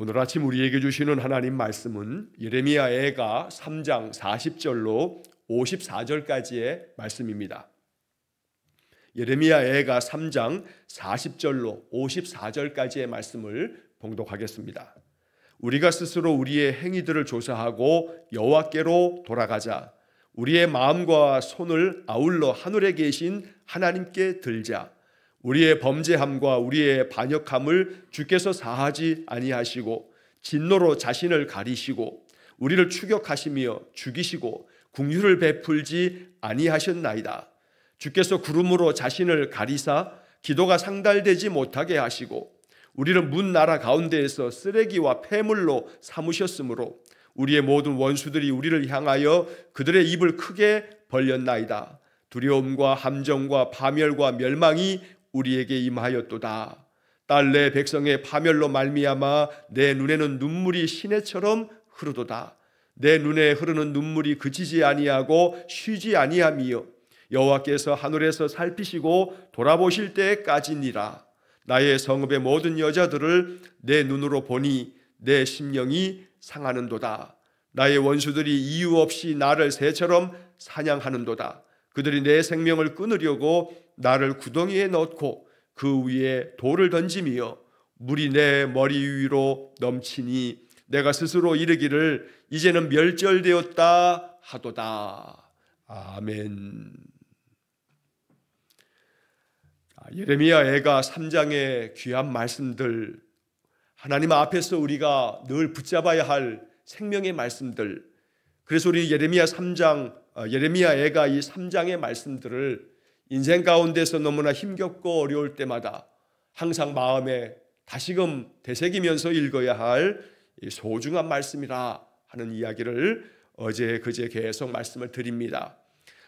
오늘 아침 우리에게 주시는 하나님 말씀은 예레미야 애가 3장 40절로 54절까지의 말씀입니다. 예레미야 애가 3장 40절로 54절까지의 말씀을 봉독하겠습니다. 우리가 스스로 우리의 행위들을 조사하고 여호와께로 돌아가자. 우리의 마음과 손을 아울러 하늘에 계신 하나님께 들자. 우리의 범죄함과 우리의 반역함을 주께서 사하지 아니하시고 진노로 자신을 가리시고 우리를 추격하시며 죽이시고 긍휼을 베풀지 아니하셨나이다. 주께서 구름으로 자신을 가리사 기도가 상달되지 못하게 하시고 우리를 문 나라 가운데에서 쓰레기와 폐물로 삼으셨으므로 우리의 모든 원수들이 우리를 향하여 그들의 입을 크게 벌렸나이다. 두려움과 함정과 파멸과 멸망이 우리에게 임하였도다. 딸 내 백성의 파멸로 말미암아 내 눈에는 눈물이 시내처럼 흐르도다. 내 눈에 흐르는 눈물이 그치지 아니하고 쉬지 아니하며 여호와께서 하늘에서 살피시고 돌아보실 때까지니라. 나의 성읍의 모든 여자들을 내 눈으로 보니 내 심령이 상하는도다. 나의 원수들이 이유 없이 나를 새처럼 사냥하는도다. 그들이 내 생명을 끊으려고 나를 구덩이에 넣고 그 위에 돌을 던지며 물이 내 머리 위로 넘치니 내가 스스로 이르기를 이제는 멸절되었다 하도다. 아멘. 예레미야 애가 3장의 귀한 말씀들, 하나님 앞에서 우리가 늘 붙잡아야 할 생명의 말씀들, 그래서 우리 예레미야 애가 이 3장의 말씀들을 인생 가운데서 너무나 힘겹고 어려울 때마다 항상 마음에 다시금 되새기면서 읽어야 할 소중한 말씀이라 하는 이야기를 어제 그제 계속 말씀을 드립니다.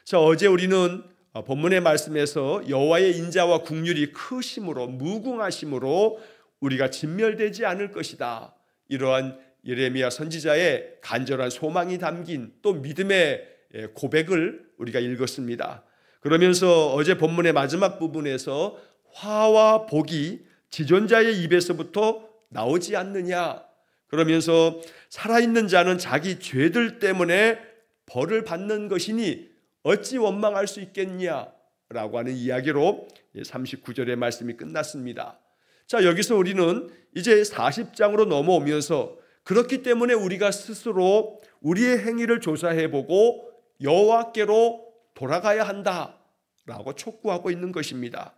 자, 어제 우리는 본문의 말씀에서 여호와의 인자와 긍휼이 크심으로 무궁하심으로 우리가 진멸되지 않을 것이다, 이러한 예레미야 선지자의 간절한 소망이 담긴 또 믿음의 고백을 우리가 읽었습니다. 그러면서 어제 본문의 마지막 부분에서 화와 복이 지존자의 입에서부터 나오지 않느냐, 그러면서 살아있는 자는 자기 죄들 때문에 벌을 받는 것이니 어찌 원망할 수 있겠냐라고 하는 이야기로 39절의 말씀이 끝났습니다. 자, 여기서 우리는 이제 40장으로 넘어오면서 그렇기 때문에 우리가 스스로 우리의 행위를 조사해보고 여호와께로 돌아가야 한다라고 촉구하고 있는 것입니다.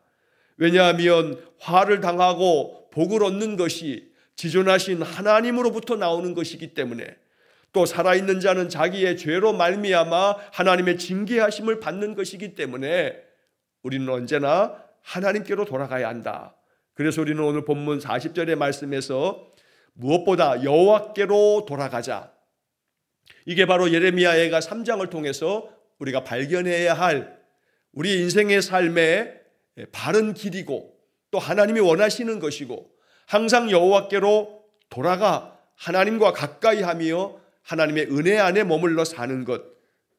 왜냐하면 화를 당하고 복을 얻는 것이 지존하신 하나님으로부터 나오는 것이기 때문에, 또 살아있는 자는 자기의 죄로 말미암아 하나님의 징계하심을 받는 것이기 때문에 우리는 언제나 하나님께로 돌아가야 한다. 그래서 우리는 오늘 본문 40절의 말씀에서 무엇보다 여호와께로 돌아가자, 이게 바로 예레미야 애가 3장을 통해서 우리가 발견해야 할 우리 인생의 삶의 바른 길이고 또 하나님이 원하시는 것이고, 항상 여호와께로 돌아가 하나님과 가까이 하며 하나님의 은혜 안에 머물러 사는 것,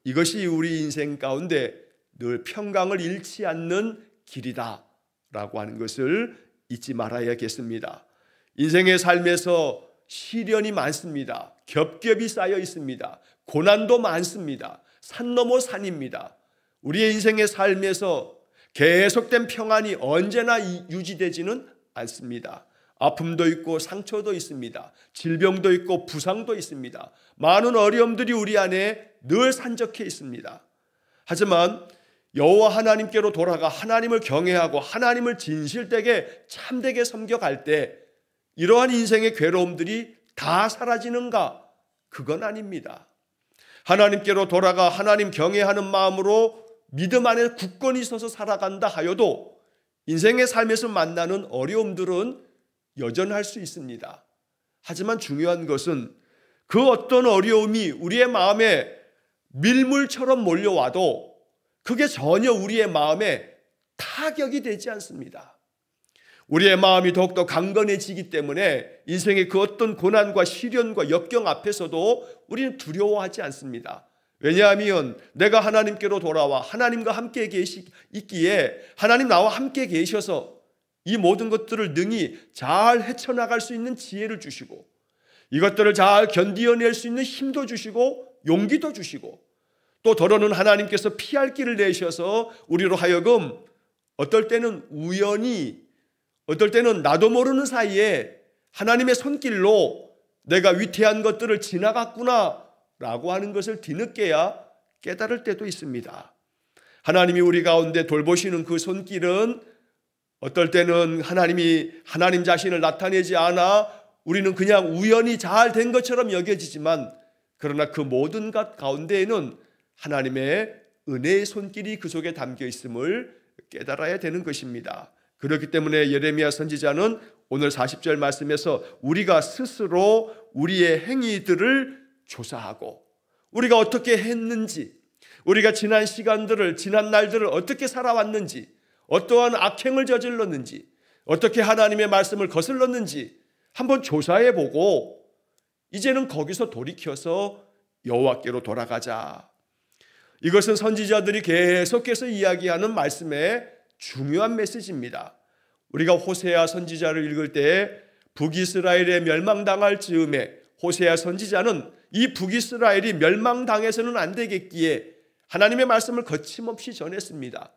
이것이 우리 인생 가운데 늘 평강을 잃지 않는 길이다 라고 하는 것을 잊지 말아야겠습니다. 인생의 삶에서 시련이 많습니다. 겹겹이 쌓여 있습니다. 고난도 많습니다. 산 넘어 산입니다. 우리의 인생의 삶에서 계속된 평안이 언제나 유지되지는 않습니다. 아픔도 있고 상처도 있습니다. 질병도 있고 부상도 있습니다. 많은 어려움들이 우리 안에 늘 산적해 있습니다. 하지만 여호와 하나님께로 돌아가 하나님을 경외하고 하나님을 진실되게 참되게 섬겨갈 때 이러한 인생의 괴로움들이 다 사라지는가? 그건 아닙니다. 하나님께로 돌아가 하나님 경외하는 마음으로 믿음 안에 굳건히 서서 살아간다 하여도 인생의 삶에서 만나는 어려움들은 여전할 수 있습니다. 하지만 중요한 것은 그 어떤 어려움이 우리의 마음에 밀물처럼 몰려와도 그게 전혀 우리의 마음에 타격이 되지 않습니다. 우리의 마음이 더욱더 강건해지기 때문에 인생의 그 어떤 고난과 시련과 역경 앞에서도 우리는 두려워하지 않습니다. 왜냐하면 내가 하나님께로 돌아와 하나님과 함께 있기에 하나님 나와 함께 계셔서 이 모든 것들을 능히 잘 헤쳐나갈 수 있는 지혜를 주시고, 이것들을 잘 견디어낼 수 있는 힘도 주시고 용기도 주시고 또 더러는 하나님께서 피할 길을 내셔서 우리로 하여금 어떨 때는 우연히 어떨 때는 나도 모르는 사이에 하나님의 손길로 내가 위태한 것들을 지나갔구나 라고 하는 것을 뒤늦게야 깨달을 때도 있습니다. 하나님이 우리 가운데 돌보시는 그 손길은 어떨 때는 하나님이 하나님 자신을 나타내지 않아 우리는 그냥 우연히 잘 된 것처럼 여겨지지만 그러나 그 모든 것 가운데에는 하나님의 은혜의 손길이 그 속에 담겨 있음을 깨달아야 되는 것입니다. 그렇기 때문에 예레미야 선지자는 오늘 40절 말씀에서 우리가 스스로 우리의 행위들을 조사하고 우리가 어떻게 했는지, 우리가 지난 시간들을, 지난 날들을 어떻게 살아왔는지, 어떠한 악행을 저질렀는지, 어떻게 하나님의 말씀을 거슬렀는지 한번 조사해보고 이제는 거기서 돌이켜서 여호와께로 돌아가자. 이것은 선지자들이 계속해서 이야기하는 말씀의 중요한 메시지입니다. 우리가 호세아 선지자를 읽을 때 북이스라엘에 멸망당할 즈음에 호세아 선지자는 이 북이스라엘이 멸망당해서는 안 되겠기에 하나님의 말씀을 거침없이 전했습니다.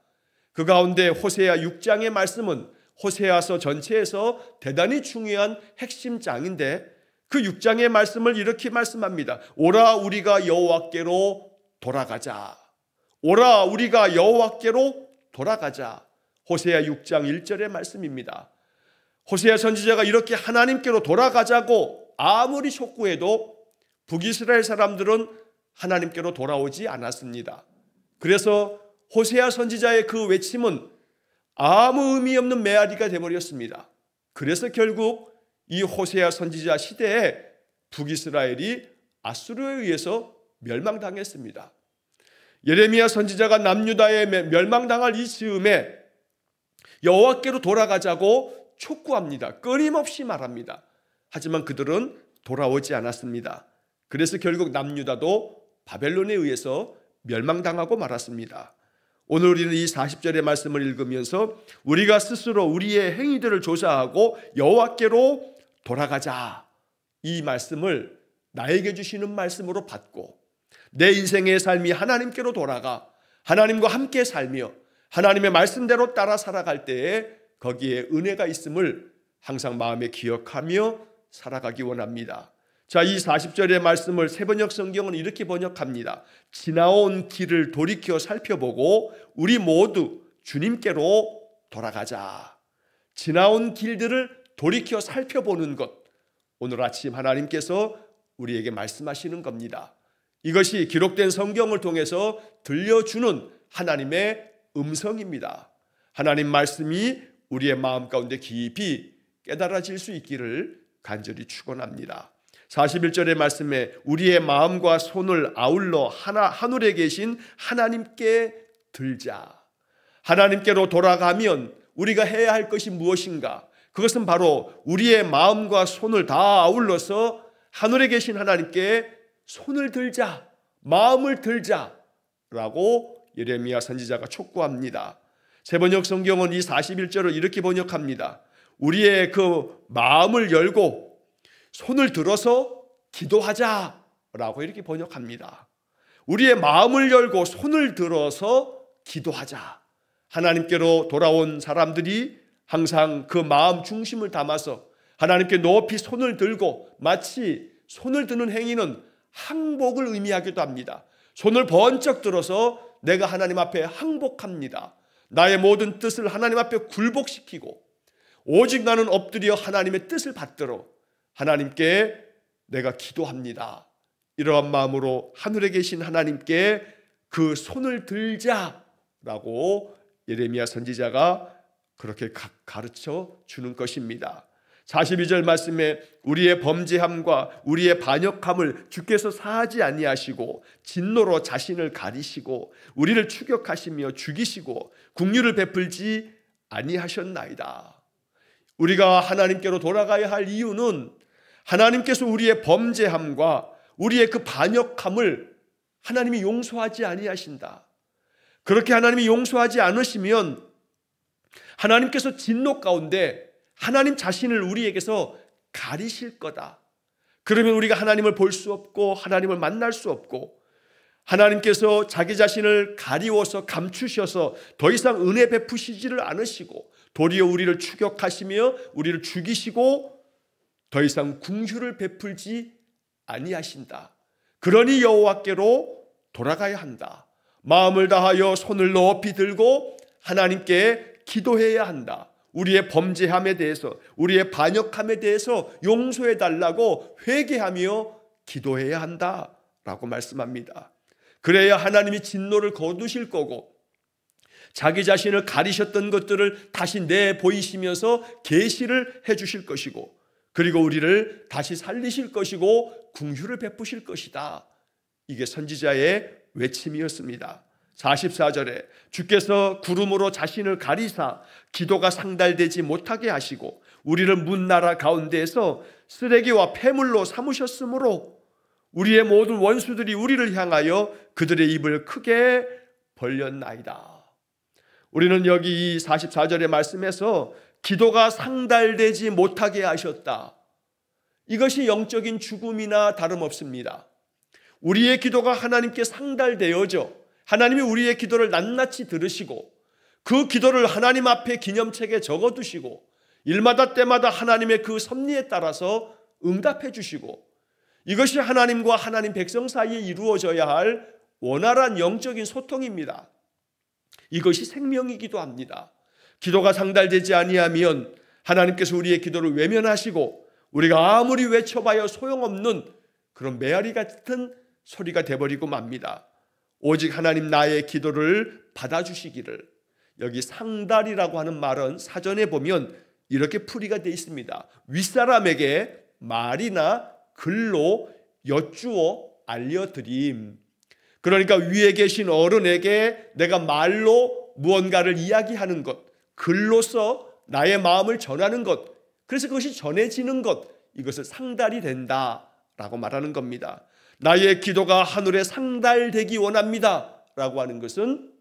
그 가운데 호세아 6장의 말씀은 호세아서 전체에서 대단히 중요한 핵심 장인데 그 6장의 말씀을 이렇게 말씀합니다. 오라 우리가 여호와께로 돌아가자. 오라 우리가 여호와께로 돌아가자. 호세아 6장 1절의 말씀입니다. 호세아 선지자가 이렇게 하나님께로 돌아가자고 아무리 촉구해도 북이스라엘 사람들은 하나님께로 돌아오지 않았습니다. 그래서 호세아 선지자의 그 외침은 아무 의미 없는 메아리가 되어버렸습니다. 그래서 결국 이 호세아 선지자 시대에 북이스라엘이 아수르에 의해서 멸망당했습니다. 예레미야 선지자가 남유다에 멸망당할 이 즈음에 여호와께로 돌아가자고 촉구합니다. 끊임없이 말합니다. 하지만 그들은 돌아오지 않았습니다. 그래서 결국 남유다도 바벨론에 의해서 멸망당하고 말았습니다. 오늘 우리는 이 40절의 말씀을 읽으면서 우리가 스스로 우리의 행위들을 조사하고 여호와께로 돌아가자, 이 말씀을 나에게 주시는 말씀으로 받고 내 인생의 삶이 하나님께로 돌아가 하나님과 함께 살며 하나님의 말씀대로 따라 살아갈 때에 거기에 은혜가 있음을 항상 마음에 기억하며 살아가기 원합니다. 자, 이 40절의 말씀을 새번역 성경은 이렇게 번역합니다. 지나온 길을 돌이켜 살펴보고 우리 모두 주님께로 돌아가자. 지나온 길들을 돌이켜 살펴보는 것, 오늘 아침 하나님께서 우리에게 말씀하시는 겁니다. 이것이 기록된 성경을 통해서 들려주는 하나님의 음성입니다. 하나님 말씀이 우리의 마음 가운데 깊이 깨달아질 수 있기를 간절히 축원합니다. 41절의 말씀에 우리의 마음과 손을 아울러 하늘에 계신 하나님께 들자. 하나님께로 돌아가면 우리가 해야 할 것이 무엇인가? 그것은 바로 우리의 마음과 손을 다 아울러서 하늘에 계신 하나님께 손을 들자, 마음을 들자라고 예레미야 선지자가 촉구합니다. 새번역 성경은 이 41절을 이렇게 번역합니다. 우리의 그 마음을 열고 손을 들어서 기도하자라고 이렇게 번역합니다. 우리의 마음을 열고 손을 들어서 기도하자. 하나님께로 돌아온 사람들이 항상 그 마음 중심을 담아서 하나님께 높이 손을 들고, 마치 손을 드는 행위는 항복을 의미하기도 합니다. 손을 번쩍 들어서 내가 하나님 앞에 항복합니다. 나의 모든 뜻을 하나님 앞에 굴복시키고 오직 나는 엎드려 하나님의 뜻을 받들어 하나님께 내가 기도합니다. 이러한 마음으로 하늘에 계신 하나님께 그 손을 들자라고 예레미야 선지자가 그렇게 가르쳐 주는 것입니다. 42절 말씀에 우리의 범죄함과 우리의 반역함을 주께서 사하지 아니하시고 진노로 자신을 가리시고 우리를 추격하시며 죽이시고 긍휼을 베풀지 아니하셨나이다. 우리가 하나님께로 돌아가야 할 이유는 하나님께서 우리의 범죄함과 우리의 그 반역함을 하나님이 용서하지 아니하신다. 그렇게 하나님이 용서하지 않으시면 하나님께서 진노 가운데 하나님 자신을 우리에게서 가리실 거다. 그러면 우리가 하나님을 볼 수 없고 하나님을 만날 수 없고, 하나님께서 자기 자신을 가리워서 감추셔서 더 이상 은혜 베푸시지를 않으시고 도리어 우리를 추격하시며 우리를 죽이시고 더 이상 궁휼을 베풀지 아니하신다. 그러니 여호와께로 돌아가야 한다. 마음을 다하여 손을 높이 들고 하나님께 기도해야 한다. 우리의 범죄함에 대해서, 우리의 반역함에 대해서 용서해 달라고 회개하며 기도해야 한다라고 말씀합니다. 그래야 하나님이 진노를 거두실 거고 자기 자신을 가리셨던 것들을 다시 내보이시면서 계시를 해 주실 것이고, 그리고 우리를 다시 살리실 것이고 궁휼을 베푸실 것이다. 이게 선지자의 외침이었습니다. 44절에 주께서 구름으로 자신을 가리사 기도가 상달되지 못하게 하시고 우리를 문나라 가운데에서 쓰레기와 폐물로 삼으셨으므로 우리의 모든 원수들이 우리를 향하여 그들의 입을 크게 벌렸나이다. 우리는 여기 이 44절의 말씀에서 기도가 상달되지 못하게 하셨다. 이것이 영적인 죽음이나 다름없습니다. 우리의 기도가 하나님께 상달되어져 하나님이 우리의 기도를 낱낱이 들으시고 그 기도를 하나님 앞에 기념책에 적어두시고 일마다 때마다 하나님의 그 섭리에 따라서 응답해 주시고, 이것이 하나님과 하나님 백성 사이에 이루어져야 할 원활한 영적인 소통입니다. 이것이 생명이기도 합니다. 기도가 상달되지 아니하면 하나님께서 우리의 기도를 외면하시고 우리가 아무리 외쳐봐야 소용없는 그런 메아리 같은 소리가 돼버리고 맙니다. 오직 하나님 나의 기도를 받아주시기를. 여기 상달이라고 하는 말은 사전에 보면 이렇게 풀이가 되어 있습니다. 윗사람에게 말이나 글로 여쭈어 알려드림. 그러니까 위에 계신 어른에게 내가 말로 무언가를 이야기하는 것, 글로서 나의 마음을 전하는 것, 그래서 그것이 전해지는 것, 이것을 상달이 된다라고 말하는 겁니다. 나의 기도가 하늘에 상달되기 원합니다 라고 하는 것은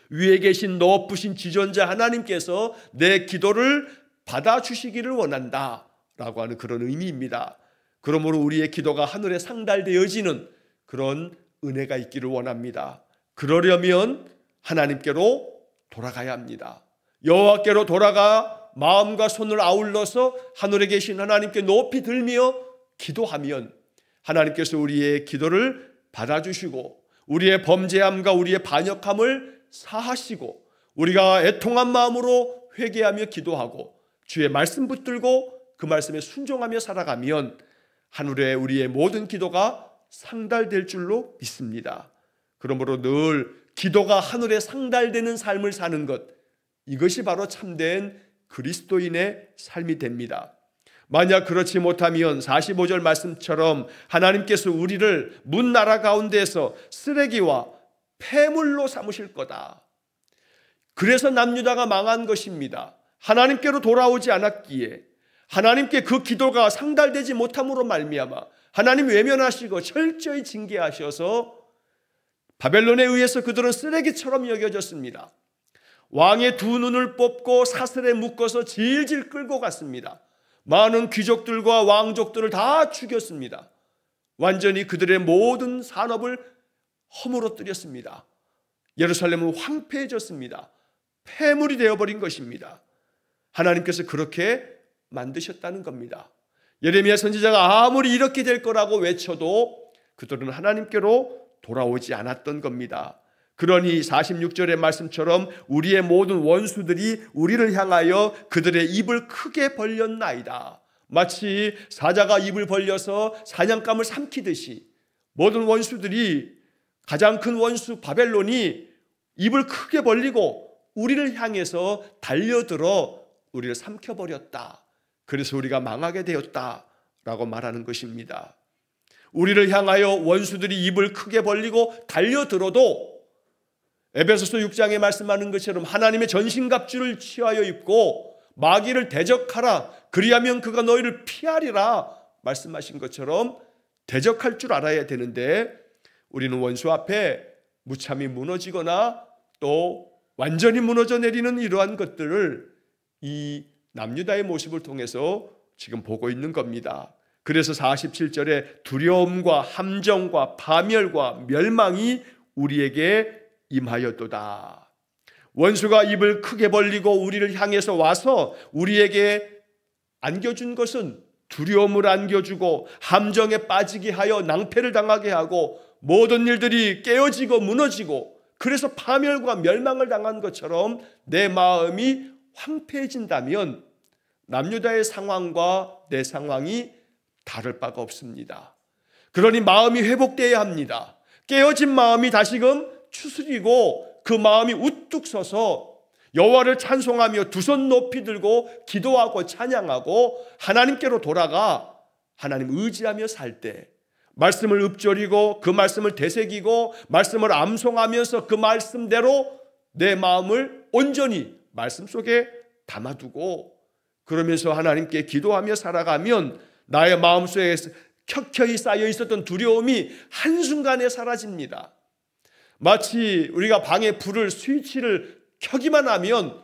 위에 계신 높으신 지존자 하나님께서 내 기도를 받아주시기를 원한다 라고 하는 그런 의미입니다. 그러므로 우리의 기도가 하늘에 상달되어지는 그런 은혜가 있기를 원합니다. 그러려면 하나님께로 돌아가야 합니다. 여호와께로 돌아가 마음과 손을 아울러서 하늘에 계신 하나님께 높이 들며 기도하면 하나님께서 우리의 기도를 받아주시고 우리의 범죄함과 우리의 반역함을 사하시고 우리가 애통한 마음으로 회개하며 기도하고 주의 말씀 붙들고 그 말씀에 순종하며 살아가면 하늘에 우리의 모든 기도가 상달될 줄로 믿습니다. 그러므로 늘 기도가 하늘에 상달되는 삶을 사는 것, 이것이 바로 참된 그리스도인의 삶이 됩니다. 만약 그렇지 못하면 45절 말씀처럼 하나님께서 우리를 문나라 가운데에서 쓰레기와 폐물로 삼으실 거다. 그래서 남유다가 망한 것입니다. 하나님께로 돌아오지 않았기에, 하나님께 그 기도가 상달되지 못함으로 말미암아 하나님 외면하시고 철저히 징계하셔서 바벨론에 의해서 그들은 쓰레기처럼 여겨졌습니다. 왕의 두 눈을 뽑고 사슬에 묶어서 질질 끌고 갔습니다. 많은 귀족들과 왕족들을 다 죽였습니다. 완전히 그들의 모든 산업을 허물어뜨렸습니다. 예루살렘은 황폐해졌습니다. 폐물이 되어버린 것입니다. 하나님께서 그렇게 만드셨다는 겁니다. 예레미야 선지자가 아무리 이렇게 될 거라고 외쳐도 그들은 하나님께로 돌아오지 않았던 겁니다. 그러니 46절의 말씀처럼 우리의 모든 원수들이 우리를 향하여 그들의 입을 크게 벌렸나이다. 마치 사자가 입을 벌려서 사냥감을 삼키듯이 모든 원수들이, 가장 큰 원수 바벨론이 입을 크게 벌리고 우리를 향해서 달려들어 우리를 삼켜버렸다. 그래서 우리가 망하게 되었다라고 말하는 것입니다. 우리를 향하여 원수들이 입을 크게 벌리고 달려들어도 에베소서 6장에 말씀하는 것처럼 하나님의 전신갑주를 취하여 입고 마귀를 대적하라, 그리하면 그가 너희를 피하리라 말씀하신 것처럼 대적할 줄 알아야 되는데, 우리는 원수 앞에 무참히 무너지거나 또 완전히 무너져 내리는 이러한 것들을 이 남유다의 모습을 통해서 지금 보고 있는 겁니다. 그래서 47절에 두려움과 함정과 파멸과 멸망이 우리에게 임하였도다. 원수가 입을 크게 벌리고 우리를 향해서 와서 우리에게 안겨준 것은 두려움을 안겨주고 함정에 빠지게 하여 낭패를 당하게 하고 모든 일들이 깨어지고 무너지고 그래서 파멸과 멸망을 당한 것처럼 내 마음이 황폐해진다면 남유다의 상황과 내 상황이 다를 바가 없습니다. 그러니 마음이 회복되어야 합니다. 깨어진 마음이 다시금 추스리고 그 마음이 우뚝 서서 여호와를 찬송하며 두 손 높이 들고 기도하고 찬양하고 하나님께로 돌아가 하나님 의지하며 살 때 말씀을 읊조리고 그 말씀을 되새기고 말씀을 암송하면서 그 말씀대로 내 마음을 온전히 말씀 속에 담아두고 그러면서 하나님께 기도하며 살아가면 나의 마음속에 켜켜이 쌓여 있었던 두려움이 한순간에 사라집니다. 마치 우리가 방에 불을 스위치를 켜기만 하면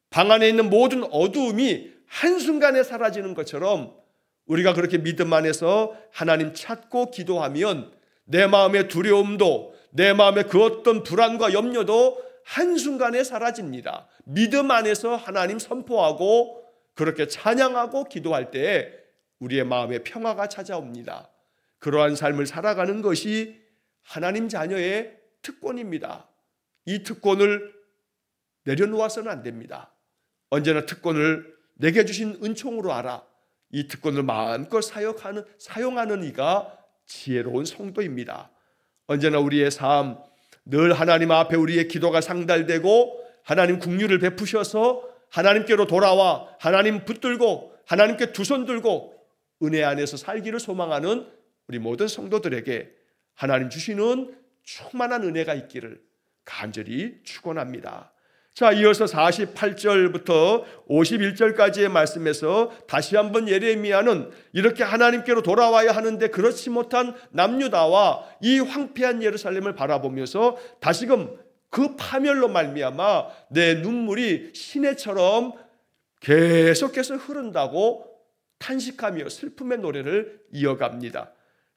방 안에 있는 모든 어두움이 한순간에 사라지는 것처럼 우리가 그렇게 믿음 안에서 하나님 찾고 기도하면 내 마음의 두려움도 내 마음의 그 어떤 불안과 염려도 한순간에 사라집니다. 믿음 안에서 하나님 선포하고 그렇게 찬양하고 기도할 때에 우리의 마음에 평화가 찾아옵니다. 그러한 삶을 살아가는 것이 하나님 자녀의 특권입니다. 이 특권을 내려놓아서는 안 됩니다. 언제나 특권을 내게 주신 은총으로 알아 이 특권을 마음껏 사용하는 이가 지혜로운 성도입니다. 언제나 우리의 삶, 늘 하나님 앞에 우리의 기도가 상달되고 하나님 긍휼을 베푸셔서 하나님께로 돌아와 하나님 붙들고 하나님께 두 손 들고 은혜 안에서 살기를 소망하는 우리 모든 성도들에게 하나님 주시는 충만한 은혜가 있기를 간절히 축원합니다. 자, 이어서 48절부터 51절까지의 말씀에서 다시 한번 예레미야는 이렇게 하나님께로 돌아와야 하는데 그렇지 못한 남유다와 이 황폐한 예루살렘을 바라보면서 다시금 그 파멸로 말미암아 내 눈물이 시내처럼 계속해서 흐른다고 탄식하며 슬픔의 노래를 이어갑니다.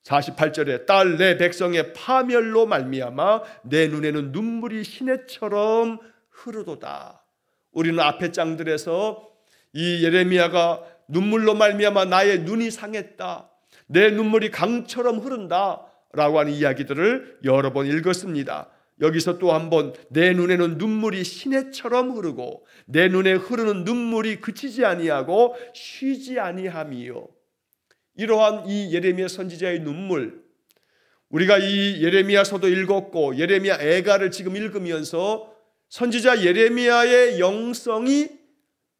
48절에 딸 내 백성의 파멸로 말미암아 내 눈에는 눈물이 시내처럼 흐르도다. 우리는 앞의 장들에서 이 예레미야가 눈물로 말미암아 나의 눈이 상했다, 내 눈물이 강처럼 흐른다 라고 하는 이야기들을 여러 번 읽었습니다. 여기서 또 한번 내 눈에는 눈물이 시내처럼 흐르고 내 눈에 흐르는 눈물이 그치지 아니하고 쉬지 아니함이요. 이러한 이 예레미야 선지자의 눈물, 우리가 이 예레미야서도 읽었고 예레미야 애가를 지금 읽으면서 선지자 예레미야의 영성이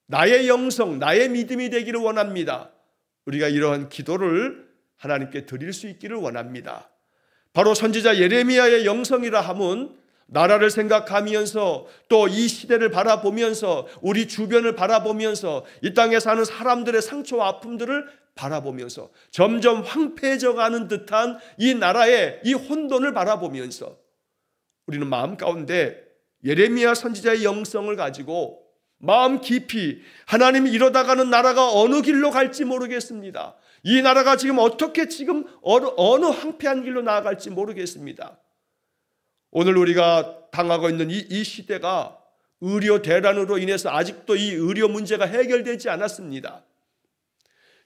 나의 영성, 나의 믿음이 되기를 원합니다. 우리가 이러한 기도를 하나님께 드릴 수 있기를 원합니다. 바로 선지자 예레미야의 영성이라 함은 나라를 생각하면서 또 이 시대를 바라보면서 우리 주변을 바라보면서 이 땅에 사는 사람들의 상처와 아픔들을 바라보면서 점점 황폐해져 가는 듯한 이 나라의 이 혼돈을 바라보면서 우리는 마음 가운데 예레미야 선지자의 영성을 가지고 마음 깊이 하나님이 이러다가는 나라가 어느 길로 갈지 모르겠습니다. 이 나라가 지금 어떻게 지금 어느 황폐한 길로 나아갈지 모르겠습니다. 오늘 우리가 당하고 있는 이 시대가 의료 대란으로 인해서 아직도 이 의료 문제가 해결되지 않았습니다.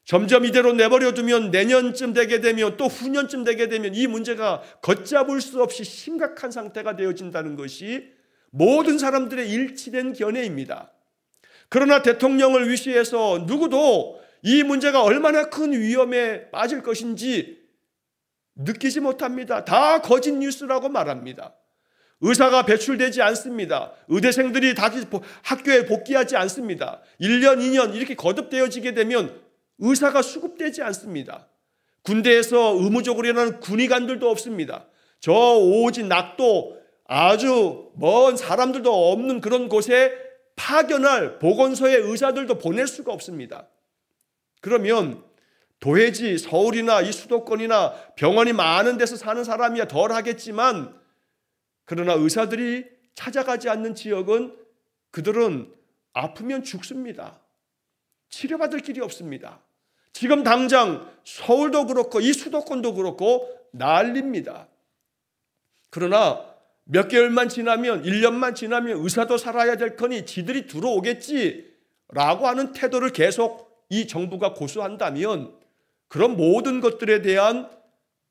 점점 이대로 내버려두면 내년쯤 되게 되면 또 후년쯤 되게 되면 이 문제가 걷잡을 수 없이 심각한 상태가 되어진다는 것이 모든 사람들의 일치된 견해입니다. 그러나 대통령을 위시해서 누구도 이 문제가 얼마나 큰 위험에 빠질 것인지 느끼지 못합니다. 다 거짓 뉴스라고 말합니다. 의사가 배출되지 않습니다. 의대생들이 다시 학교에 복귀하지 않습니다. 1년, 2년 이렇게 거듭되어지게 되면 의사가 수급되지 않습니다. 군대에서 의무적으로 일하는 군의관들도 없습니다. 저 오지 낙도 아주 먼 사람들도 없는 그런 곳에 파견할 보건소의 의사들도 보낼 수가 없습니다. 그러면 도해지 서울이나 이 수도권이나 병원이 많은 데서 사는 사람이야 덜 하겠지만 그러나 의사들이 찾아가지 않는 지역은 그들은 아프면 죽습니다. 치료받을 길이 없습니다. 지금 당장 서울도 그렇고 이 수도권도 그렇고 난립니다. 그러나 몇 개월만 지나면 1년만 지나면 의사도 살아야 될 거니 지들이 들어오겠지라고 하는 태도를 계속 이 정부가 고수한다면 그런 모든 것들에 대한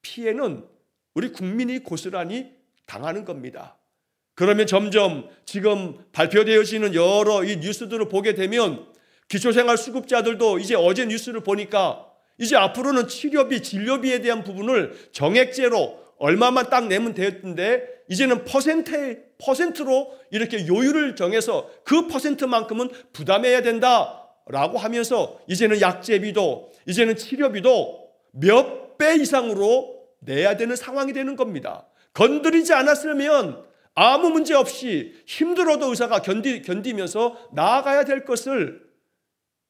피해는 우리 국민이 고스란히 당하는 겁니다. 그러면 점점 지금 발표되어지는 여러 이 뉴스들을 보게 되면 기초생활 수급자들도 이제 어제 뉴스를 보니까 이제 앞으로는 치료비, 진료비에 대한 부분을 정액제로 얼마만 딱 내면 되었는데 이제는 퍼센트로 이렇게 요율을 정해서 그 퍼센트만큼은 부담해야 된다라고 하면서 이제는 약제비도 이제는 치료비도 몇 배 이상으로 내야 되는 상황이 되는 겁니다. 건드리지 않았으면 아무 문제 없이 힘들어도 의사가 견디면서 나아가야 될 것을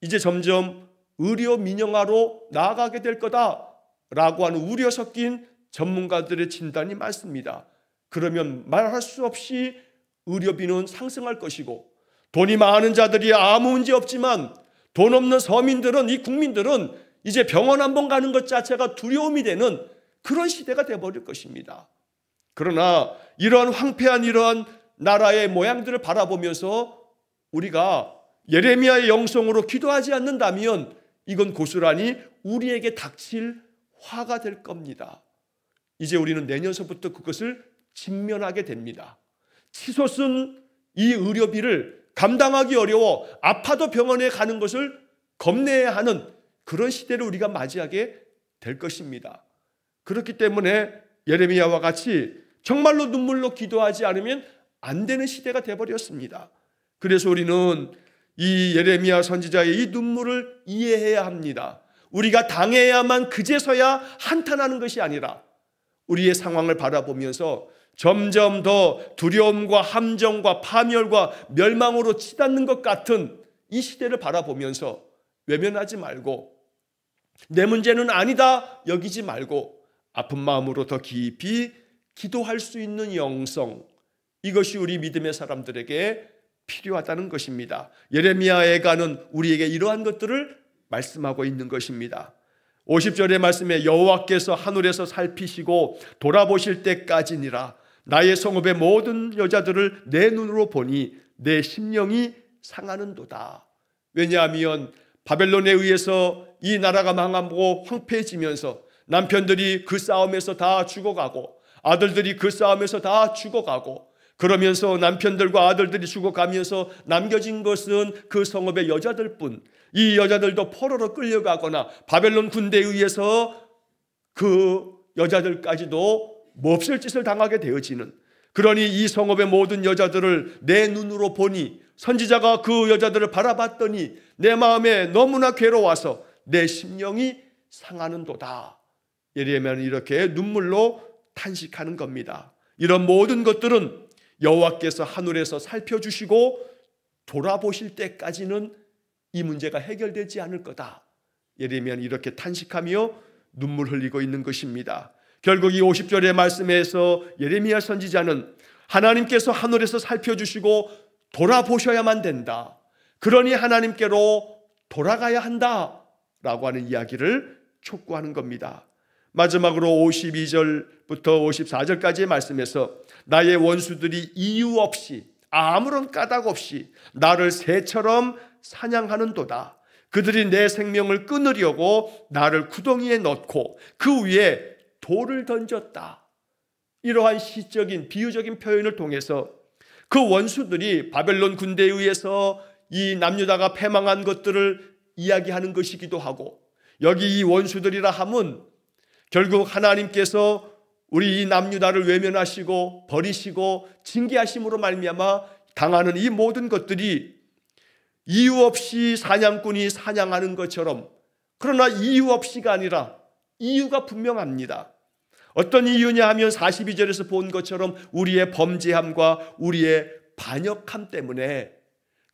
이제 점점 의료 민영화로 나아가게 될 거다라고 하는 우려 섞인 전문가들의 진단이 많습니다. 그러면 말할 수 없이 의료비는 상승할 것이고 돈이 많은 자들이 아무 문제 없지만 돈 없는 서민들은, 이 국민들은 이제 병원 한 번 가는 것 자체가 두려움이 되는 그런 시대가 되어버릴 것입니다. 그러나 이러한 황폐한 이러한 나라의 모양들을 바라보면서 우리가 예레미야의 영성으로 기도하지 않는다면 이건 고스란히 우리에게 닥칠 화가 될 겁니다. 이제 우리는 내년서부터 그것을 직면하게 됩니다. 치솟은 이 의료비를 감당하기 어려워 아파도 병원에 가는 것을 겁내야 하는 그런 시대를 우리가 맞이하게 될 것입니다. 그렇기 때문에 예레미야와 같이 정말로 눈물로 기도하지 않으면 안 되는 시대가 되어버렸습니다. 그래서 우리는 이 예레미야 선지자의 이 눈물을 이해해야 합니다. 우리가 당해야만 그제서야 한탄하는 것이 아니라 우리의 상황을 바라보면서 점점 더 두려움과 함정과 파멸과 멸망으로 치닫는 것 같은 이 시대를 바라보면서 외면하지 말고 내 문제는 아니다 여기지 말고 아픈 마음으로 더 깊이 기도할 수 있는 영성, 이것이 우리 믿음의 사람들에게 필요하다는 것입니다. 예레미야에가는 우리에게 이러한 것들을 말씀하고 있는 것입니다. 50절의 말씀에 여호와께서 하늘에서 살피시고 돌아보실 때까지니라 나의 성읍의 모든 여자들을 내 눈으로 보니 내 심령이 상하는도다. 왜냐하면 바벨론에 의해서 이 나라가 망하고 황폐해지면서 남편들이 그 싸움에서 다 죽어가고 아들들이 그 싸움에서 다 죽어가고 그러면서 남편들과 아들들이 죽어가면서 남겨진 것은 그 성읍의 여자들뿐. 이 여자들도 포로로 끌려가거나 바벨론 군대에 의해서 그 여자들까지도 몹쓸 짓을 당하게 되어지는, 그러니 이 성읍의 모든 여자들을 내 눈으로 보니, 선지자가 그 여자들을 바라봤더니 내 마음에 너무나 괴로워서 내 심령이 상하는도다. 예레미야는 이렇게 눈물로 탄식하는 겁니다. 이런 모든 것들은 여호와께서 하늘에서 살펴주시고 돌아보실 때까지는 이 문제가 해결되지 않을 거다. 예레미야는 이렇게 탄식하며 눈물 흘리고 있는 것입니다. 결국 이 50절의 말씀에서 예레미야 선지자는 하나님께서 하늘에서 살펴주시고 돌아보셔야만 된다. 그러니 하나님께로 돌아가야 한다라고 하는 이야기를 촉구하는 겁니다. 마지막으로 52절부터 54절까지의 말씀에서 나의 원수들이 이유 없이 아무런 까닭 없이 나를 새처럼 사냥하는도다. 그들이 내 생명을 끊으려고 나를 구덩이에 넣고 그 위에 돌을 던졌다. 이러한 시적인 비유적인 표현을 통해서 그 원수들이 바벨론 군대에 의해서 이 남유다가 패망한 것들을 이야기하는 것이기도 하고, 여기 이 원수들이라 함은 결국 하나님께서 우리 이 남유다를 외면하시고 버리시고 징계하심으로 말미암아 당하는 이 모든 것들이 이유 없이 사냥꾼이 사냥하는 것처럼, 그러나 이유 없이가 아니라 이유가 분명합니다. 어떤 이유냐 하면 42절에서 본 것처럼 우리의 범죄함과 우리의 반역함 때문에,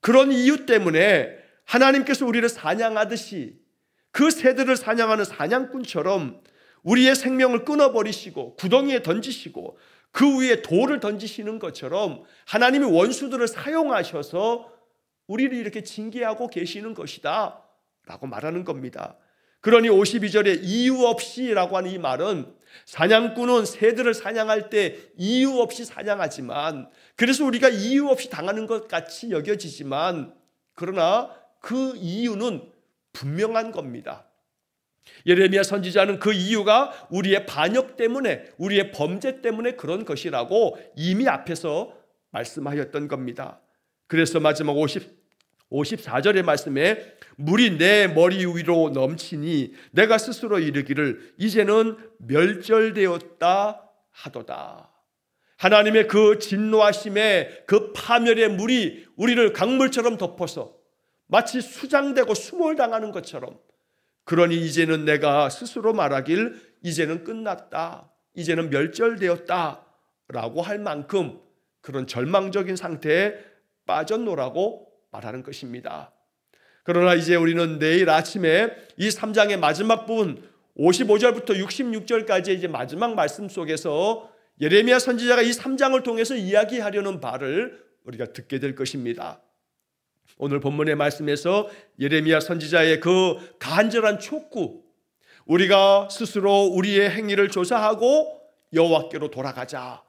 그런 이유 때문에 하나님께서 우리를 사냥하듯이 그 새들을 사냥하는 사냥꾼처럼 우리의 생명을 끊어버리시고 구덩이에 던지시고 그 위에 돌을 던지시는 것처럼 하나님이 원수들을 사용하셔서 우리를 이렇게 징계하고 계시는 것이다 라고 말하는 겁니다. 그러니 52절에 이유 없이라고 하는 이 말은 사냥꾼은 새들을 사냥할 때 이유 없이 사냥하지만, 그래서 우리가 이유 없이 당하는 것 같이 여겨지지만, 그러나 그 이유는 분명한 겁니다. 예레미야 선지자는 그 이유가 우리의 반역 때문에, 우리의 범죄 때문에 그런 것이라고 이미 앞에서 말씀하였던 겁니다. 그래서 마지막 54절의 말씀에 물이 내 머리 위로 넘치니 내가 스스로 이르기를 이제는 멸절되었다 하도다. 하나님의 그 진노하심의 그 파멸의 물이 우리를 강물처럼 덮어서 마치 수장되고 수몰당하는 것처럼, 그러니 이제는 내가 스스로 말하길 이제는 끝났다, 이제는 멸절되었다 라고 할 만큼 그런 절망적인 상태에 빠졌노라고 말하는 것입니다. 그러나 이제 우리는 내일 아침에 이 3장의 마지막 부분 55절부터 66절까지 이제 마지막 말씀 속에서 예레미야 선지자가 이 3장을 통해서 이야기하려는 바를 우리가 듣게 될 것입니다. 오늘 본문의 말씀에서 예레미야 선지자의 그 간절한 촉구, 우리가 스스로 우리의 행위를 조사하고 여호와께로 돌아가자,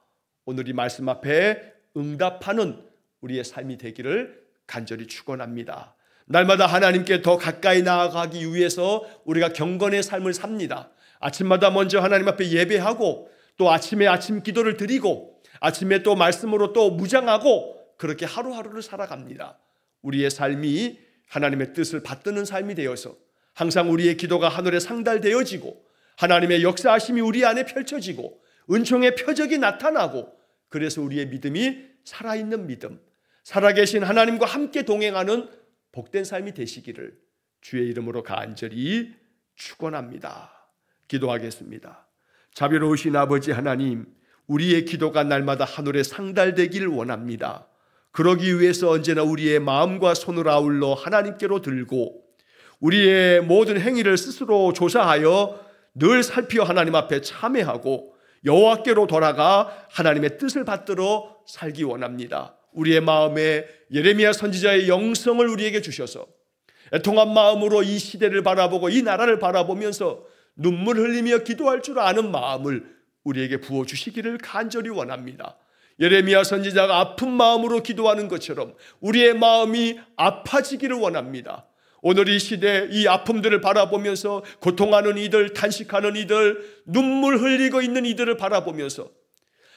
오늘 이 말씀 앞에 응답하는 우리의 삶이 되기를 간절히 축원합니다. 날마다 하나님께 더 가까이 나아가기 위해서 우리가 경건의 삶을 삽니다. 아침마다 먼저 하나님 앞에 예배하고, 또 아침에 아침 기도를 드리고, 아침에 또 말씀으로 또 무장하고, 그렇게 하루하루를 살아갑니다. 우리의 삶이 하나님의 뜻을 받드는 삶이 되어서 항상 우리의 기도가 하늘에 상달되어지고, 하나님의 역사하심이 우리 안에 펼쳐지고, 은총의 표적이 나타나고, 그래서 우리의 믿음이 살아있는 믿음, 살아계신 하나님과 함께 동행하는 복된 삶이 되시기를 주의 이름으로 간절히 축원합니다. 기도하겠습니다. 자비로우신 아버지 하나님, 우리의 기도가 날마다 하늘에 상달되기를 원합니다. 그러기 위해서 언제나 우리의 마음과 손을 아울러 하나님께로 들고, 우리의 모든 행위를 스스로 조사하여 늘 살피어 하나님 앞에 참회하고 여호와께로 돌아가 하나님의 뜻을 받들어 살기 원합니다. 우리의 마음에 예레미야 선지자의 영성을 우리에게 주셔서 애통한 마음으로 이 시대를 바라보고 이 나라를 바라보면서 눈물 흘리며 기도할 줄 아는 마음을 우리에게 부어주시기를 간절히 원합니다. 예레미야 선지자가 아픈 마음으로 기도하는 것처럼 우리의 마음이 아파지기를 원합니다. 오늘 이 시대 이 아픔들을 바라보면서 고통하는 이들, 탄식하는 이들, 눈물 흘리고 있는 이들을 바라보면서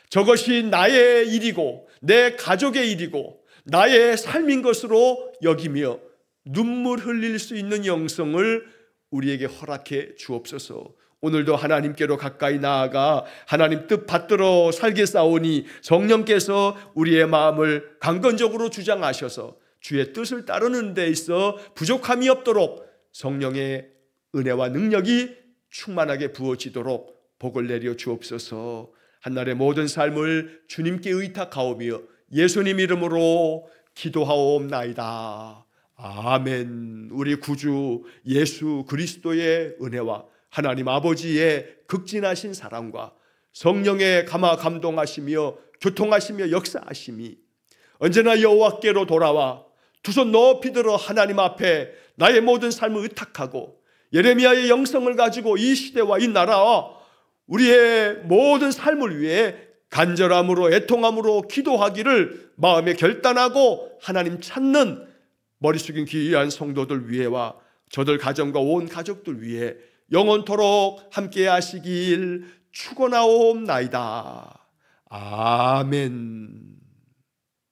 저것이 나의 일이고 내 가족의 일이고 나의 삶인 것으로 여기며 눈물 흘릴 수 있는 영성을 우리에게 허락해 주옵소서. 오늘도 하나님께로 가까이 나아가 하나님 뜻 받들어 살겠사오니 성령께서 우리의 마음을 강건적으로 주장하셔서 주의 뜻을 따르는 데 있어 부족함이 없도록 성령의 은혜와 능력이 충만하게 부어지도록 복을 내려 주옵소서. 한날의 모든 삶을 주님께 의탁하오며 예수님 이름으로 기도하옵나이다. 아멘. 우리 구주 예수 그리스도의 은혜와 하나님 아버지의 극진하신 사랑과 성령의 감화 감동하시며 교통하시며 역사하심이 언제나 여호와께로 돌아와 두 손 높이 들어 하나님 앞에 나의 모든 삶을 의탁하고 예레미야의 영성을 가지고 이 시대와 이 나라와 우리의 모든 삶을 위해 간절함으로 애통함으로 기도하기를 마음에 결단하고 하나님 찾는 머리 숙인 귀한 성도들 위해와 저들 가정과 온 가족들 위해 영원토록 함께 하시길 축원하옵나이다. 아멘.